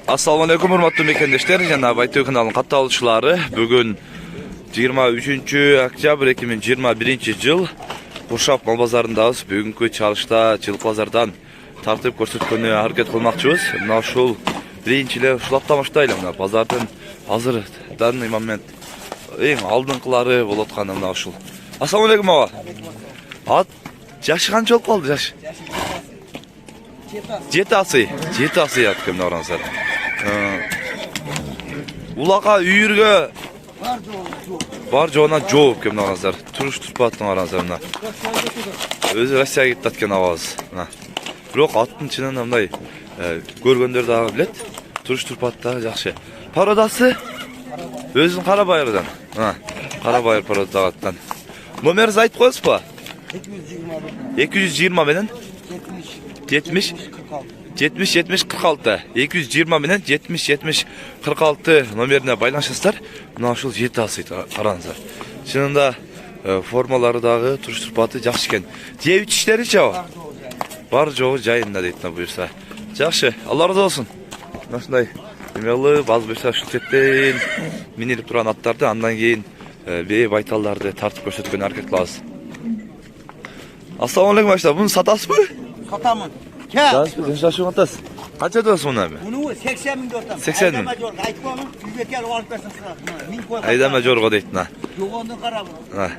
Assalamu alaikum hurmatly mekendешler, жана Baytoy kanalının kattaalычылары. Бүгүн 23 oktyabr 2021 Куршап мал базарындабыз. Бүгүнкү чалышта жылкы базардан тартып көрсөткөнү аракет кылмакчыбыз. Мына ушул биринчи эле ушул апта баштайлы мына базардын азыр данный момент эң алдыңкылары болуп атканы мына ушул. Assalamu alaikum ага. Ат жашы канча болуп калды жаш? 7 асы яткым наразар. Улака үйүргө бар жоона жооп кем наразар. Туруш турпаттын аразар мына. Өзү Россияга кетип аткан абабыз. Мына. Бирок аттын чынында мындай көргөндөр дагы билет. Туруш турпаттагы жакшы. Пародасы өзүнүн кара байырдан. Мына. Кара байыр пародагаттан. Номерди айтып коесузбу? 220 менен 70 46 220 менен 70 46 номерине байланышасыздар. Мына ушул 7 асы караңыздар. Чынында формалары дагы туруш турпаты жакшы экен. Жеп ичиштеричи аба? Бар жогу жайында дейт мына буюрса. Жакшы, Алла разы болсун. Мына ушундай эмелы баз буюрса ушул четтен минилип турган аттарды андан кийин бээ байталдарды тартып көрсөткөн аракет кылабыз. Assalamu alaikum başta. Bunu satasız mı? Satamın. Şaşırma atası. Kaç ediyorsun bunu abi? Bunu 80 bin dörtten. 80 bin. Ayıp onu. Yüzde gel alıp versin sıra. Aydama jorga deytin ha. Yok ondan kara bunu.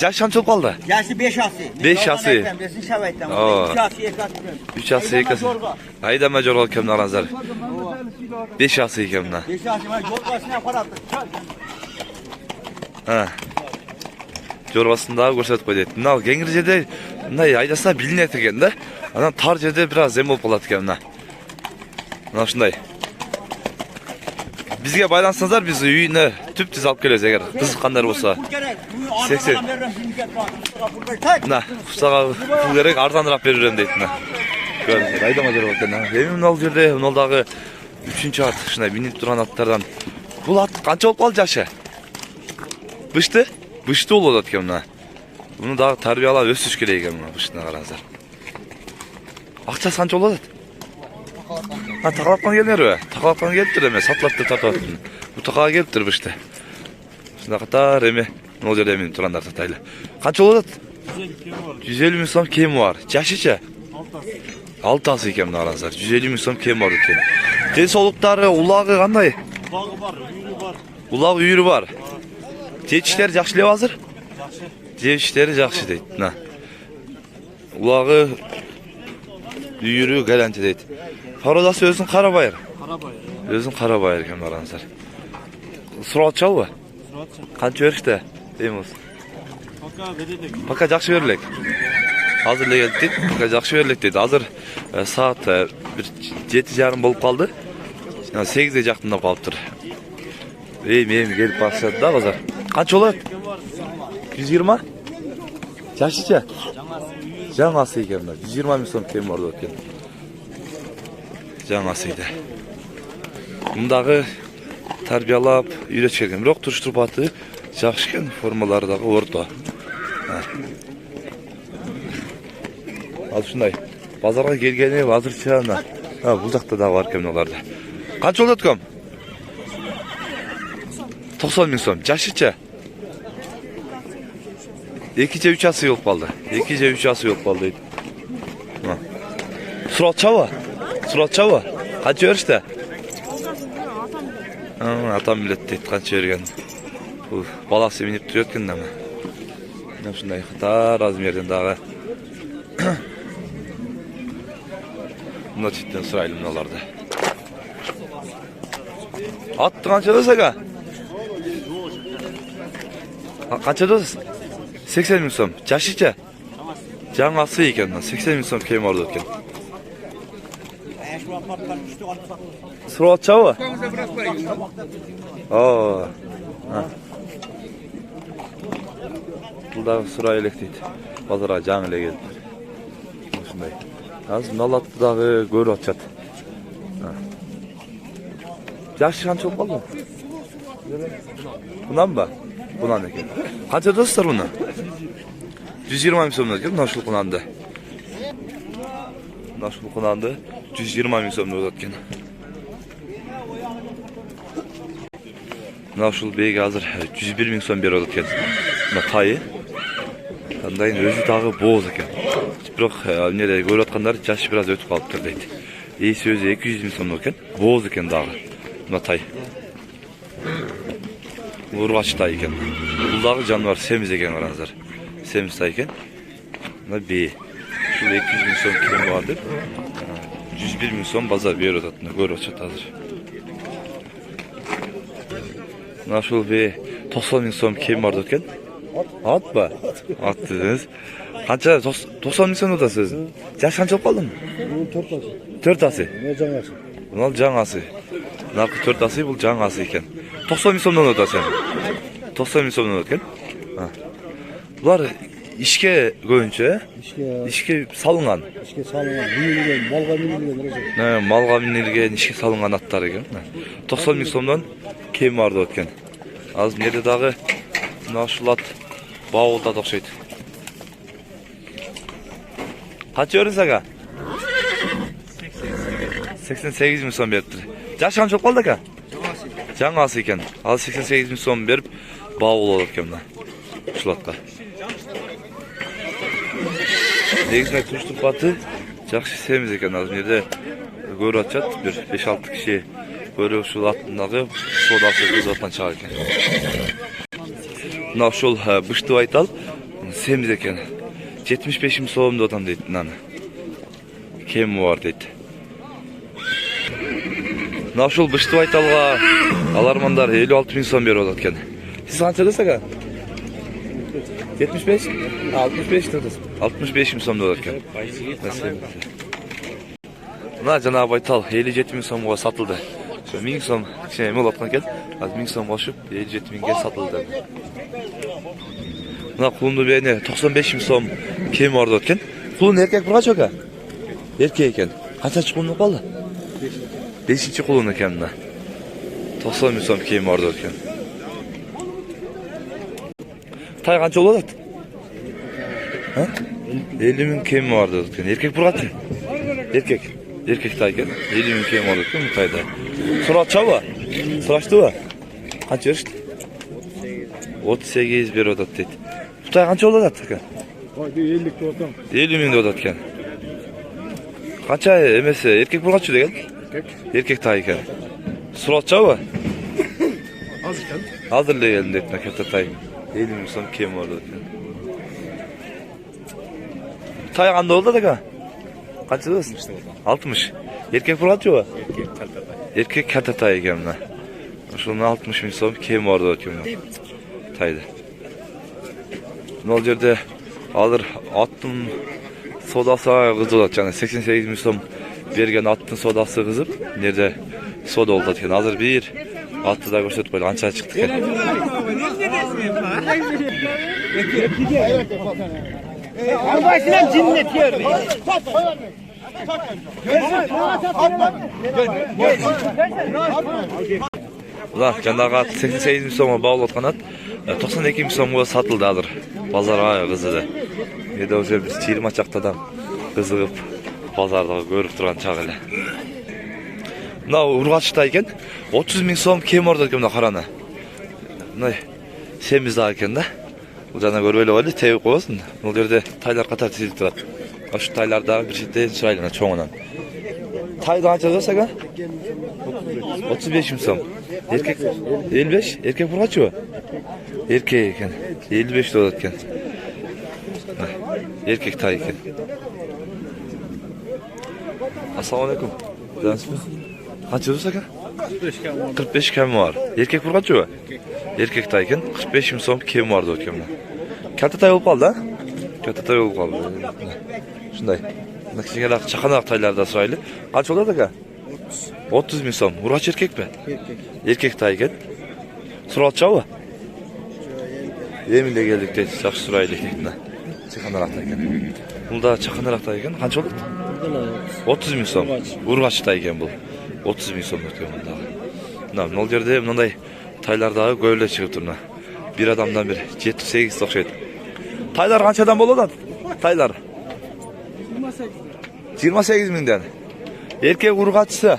Yaş kaç çok kaldı? Yaşı 5 ası. 5 ası. 3 ası 2 ası. 3 ası 2 ası. Aydama jorga kemden arazlar. 5 ası kemden. 5 ası ben jorgasına para attım. Ha. Jorбасында көрсөтүп койдойт. Мына кеңир жерде мындай айдаса билинет экен да. Анан тар жерде бир аз эм болуп калат экен мына. Мына ушундай. Бизге байлансаңыздар, биз үйүнө түп-түз алып келебиз эгер кызыккандар болсо. 80. Мына, кустага пул керек, арзаныраак берип берем дейт мына. Көрүңүздөр, айдама жер болот экен. Эми мына жерде, мына дагы 3-чү ат, ушундай минип турган аттардан. Бул ат канча болуп калды жашы? Бышты? Бышты болуп атат экен мына. Муну дагы тарбиялап өсүш керек экен мына быштына караңыздар. Акчасы канча болуп атат? Такалапкан келдиңерби? Такалапкан келиптир эме, сатылат деп тартып аттым. Бу такага келиптир бышты. Ушундай катар эме, могу жерде минип тургандар татайлы. Канча болуп атат? 150 миң сом кеми бар. Жашычы? 6 асы экен мына караңыздар. 150 миң сом кеми бар экен. Ден соолуктары, улагы кандай? Uлагы бар, үйрү бар. Улак үйрү бар. Жетиштери жакшы эле азыр? Жакшы. Жетиштери жакшы дейт. Мына. Улагы үйрү галанчы дейт. Пародасы өзүнүн кара байыр. Кара байыр. Өзүнүн кара байыр экен караңыздар. Суралчабы? Суратчы. Канча беришти? Эми болсун. Пока берелек. Пока жакшы берилек. Азыр эле келди дейт. Пока жакшы берилек дейт. Азыр саат 7:30 болуп калды. 8 жактындап калыптыр. Эми келип башлады да базар. Канча болот? 120? Жашычы? Жаңасы экен мына. 120 миң сом кем бар деп экен. Жаңасы экен. Мындагы тарбиялап үйрөтүш керек. Бирок туруш турпаты жакшы экен, формалары дагы орто. Ал ушундай. Базарга келгени азырча мына. Бул жакта дагы бар экен аларда. Канча болот экен? 90 миң сом. Жашычы? 2-3 асы болуп калды. 2-3 асы болуп калды дейт. Суралчабы? Суралчабы? Канча беришти? Атам билет дейт канча берген. Бул баласы минип турат экен да. Мына ушундай катар размерден дагы. Мына четтен сурайлы мыналарды. Атты канча десек а? Канча десек? 80 миң сом. Жашычы? Жаңасы экен, 80 миң сом кем бар экен. Суралчабы? Бул дагы сурай элек дейт. Базарга жаңы эле келип. Ушундай. Азыр налатты дагы көрүп атышат. Жашы канча болуп калды? Бунанбы? Бунан экен. Канча достор буну? 120 миң сом экен, мына ушул кунанды. Мына ушул кунанды 120 миң сом өтөт экен. Mına uşul beyge hazır 101 ming so'm berip atkan. Mına tayı. Andayın özü dagı boz eкен. Biroq эмнеде көрүп аткандар жашы biraz өтүп калыптыр дейт. Эси өзү 200 миң сомдук экен. Боз экен дагы. Мына тай. Ургач тай экен. Бул дагы жаныбар семиз экен караңыздар. Семиз тай экен. Мына бей. Ушул 200 миң сом кем бар деп 101 миң сом базар берип атат. Мына көрүп атышат азыр. Мына ушул бей 90 миң сом кем бар экен. At ba? At dediniz. Kança 90 ming so'm o'tasiz? Yaş kancha bo'lib qoldimi? 4 ası. 4 ası. Ne canası? Bunal жаңасы. Narxı 4 ası, bu жаңасы ekan. 90 ming so'mdan o'tasi. 90 ming so'mdan o'tgan. Ha. Bular ishga qo'yincha, ishga solingan. İşte sağlanan, minilgen, malga minilgen neresi? Ne, malga minilgen, ishga solingan atlar ekan. 90 ming so'mdan kem vardı o'tgan. Az nerede dağı naşulat bavulda o'xshaydi. Qancha o'rinsiz aka? 88 ming so'm beribdi. Yash qancha bo'lib qoldi aka? Жаңасы ekan. Hozir 88 ming so'm berib bavul olib ekan mana. Shulatqa. Negizma turishtirpati yaxshi semiz ekan. Hozir yerda ko'rib atchat bir 5-6 kishi ko'rib shu atdagi sodasi qizotdan chiqar ekan. Mına uşul bıştı aytal semiz ekan. 75 ming so'm dotam deydi nani. Kem var deydi. Mına uşul bıştı aytalga alarmandar 56 ming so'm berip atkan. Siz qanchadasiz aka? 75? 65 dediniz. 65 ming so'm deb atkan. Mına janabı aytal 57 ming so'mga satıldı. 1000 so'm kishine mol atkan ekan. Hozir 1000 so'm qo'shib 57 mingga satıldı. Mına qulundu beyni 95 ming so'm kem vardı o'tgan. Qulun erkak burgacha aka? Erkak ekan. Qancha qulun qoldi? 5-qulun ekan mına. 90 ming so'm kem vardı o'tgan. Tay qancha bo'ladi? Ha? 50 ming kem vardı o'tgan. Erkak burgacha? Erkak. Erkak tay ekan. 50 ming kem vardı o'tgan bu tayda. So'rachava? So'rashdiva? Qancha berishdi? 38 berib o'tadi deydi. Bu tay qancha bo'ladi aka? 50 tortam. 50 ming deb o'tgan. Qancha emasi erkak burgacha degan? Erkak tay ekan. So'rachava? Hozirda keldim debdi katta tay. 50 ming so'm kem bo'ldi ekan. Tay qanday bo'ldi aka? Qancha dedingiz? 60. Erkak burgacha? Erkak katta tay ekan mana. Şunun 60 ming so'm kem vardı o'tgan. Tayda. Nol yerda hozir attın sodasi qizib atgan. 88 ming so'm bergan attın sodasi qizib, nerede soda oldu atgan. Hozir bir atты da ko'rsatib qo'ydi. Qancha chiqdi ekan. Başına cinnet yer. Ulan jandaga 88 ming so'mga bog'lab atgan at 92 ming so'mga satıldı hozir. Bozorga qizidi. Yerda o'zi bir 20 chaqta adam qiziqib bozorda ko'rib turgan chaq ele. Mına urg'achda ekan 30 ming so'm kem ordi ekan qarana. Mına semizda ekan-da. Bu jana ko'rib oldi, tevib qo'ysin. Bu yerda taylar qator tizilib turadi. Shu taylarda bir chetda chiroyli cho'ng'idan. Tayda qancha bo'lsa aka? 35 ming so'm. Erkak 55, erkak burgacha? Erkak ekan. 55 dolar ekan. Erkak tay ekan. Assalomu alaykum. Qancha bo'lsa aka? 45 kam var. Erkak burgacha? Erkak tay ekan. 45 ming so'm kem vardı o'tgan. Katta tay bo'lib qoldi, ha? Katta tay bo'lib qoldi. Shunday. Kichkinaroq chaqanoq taylarda chiroyli. Qancha bo'ladi aka? 30 ming so'm. Urg'ach erkakmi? Erkak tay ekan. So'rachava? Eminga keldik deydi, yaxshi chiroyli deydi. Chaqanoq tay ekan. Bunda chaqanoq tay ekan. Qancha bo'ladi? 30 ming so'm. Urg'ach tay ekan bu. 30 ming so'm o'tgan bunda. Mana nol yerda bunday taylardagi go'ylar chiqib turna. Bir adamdan bir 7-8 o'xshaydi. Taylar qanchadan bo'ladi? Taylar 28 mingdan. Erkek urg'achisi.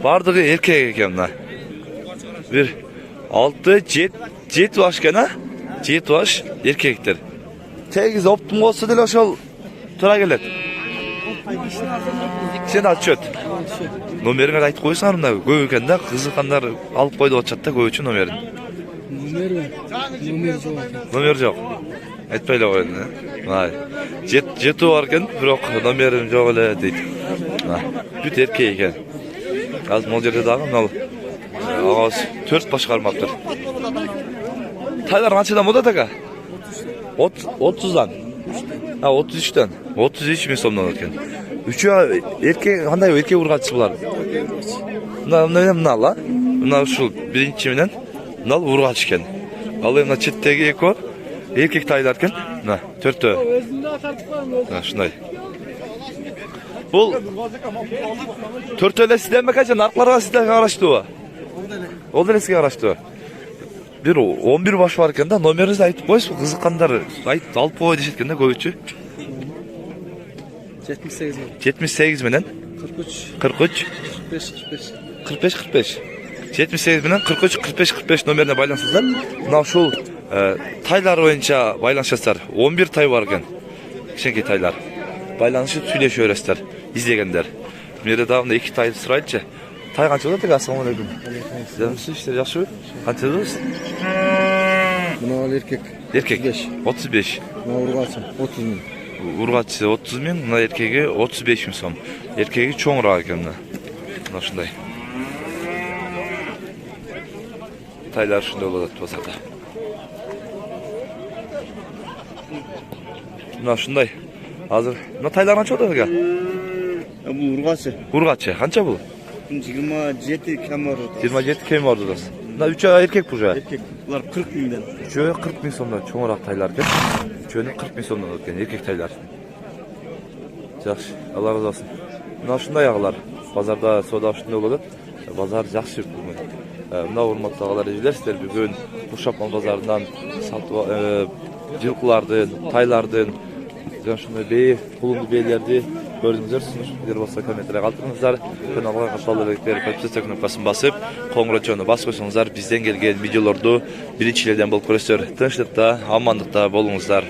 Bardığı erkek ekan. Bir 6 7 baş gene. 7 baş erkektir. Tegiz optum olsa dele ошол тура келет. Sen aç çöt. Номерин айтып койсоңар мына көп экен да, кызыккандар алып койду атышат да көп үчүн номерин. Номер жок. Айтпай эле койдун. Май. Жетүү бар экен, бирок номерим жок эле дейт. Бүт эркек экен. Азыр могул жерде дагы мына агабыз 4 баш кармаптыр. Тайлар канчадан болот ага? 30'dan. Ha 33'ten. 33 bin somdan eкен. Üçü erkek, kандай erkek urgatçı bular? Mına la? Mına uşul birinci menen mına urgatçı eken. Al mına çettegi eko erkek taylar eken. Mına 4'tö. Ha şunday. Bul 4'öle sizden mi kaçan? Arkalara sizden araçtı o. Oldu ne sizden araçtı o? Bir 11 baş var eкен да, номеріңізді айтып қойсыз, қызыққандар алып қой дешет екен да көбүчү. 78 bin. 78 менен 43 45 78 менен 43 45 номерине байланысыңыздар. Мына ушул тайлар боюнча байланышасыздар. 11 тай бар экен. Кичинекей тайлар. Байланышып сүйлөшүп бересиздер, издегендер. Менде дагы 2 тайды сурайчы. Тай канча болот экен? Ассаламу алейкум. Сиздермисиз, иштер жакшыбы? Канча болосуз? Buna al erkek. Erkek 35. 35. Buna urgatçı 30 bin. Urgatçı 30 bin, mына erkegi 35 bin сом. Erkegi çoğurak eкен мына. Мына ушундай. Taylar ушундай болот базарда. Мына ушундай. Азыр мына тайлар канча болот ага? Bu urgası. Urgatçı канча бул? 27 kamar. 27 kemi var durası. Mына üçü erkek bu ja. Erkek. Bunlar 40 binden. Üçü 40 bin somdan çoğurak taylar eкен. Üçünü 40 bin somdan eкен erkek taylar. Жакшы, Allah razı olsun. Mına ушундай агылар. Bazarda soda ушундай болот. Bazar жакшы бүгүн. Mına урматтуу агалар эжелер, сиздер бүгүн Ушакман базарынан жылкылардын, тайлардын жана ушундай бей, кулунду бейлерди көрдүңүздөр. Сиздер болсо комменттерге калтырыңыздар. Каналга кошулуп подписка кнопкасын басып, коңгурачууну басып койсоңуздар, бизден келген видеолорду биринчилерден болуп көрөсүздөр. Тынчтыкта, амандыкта болуңуздар.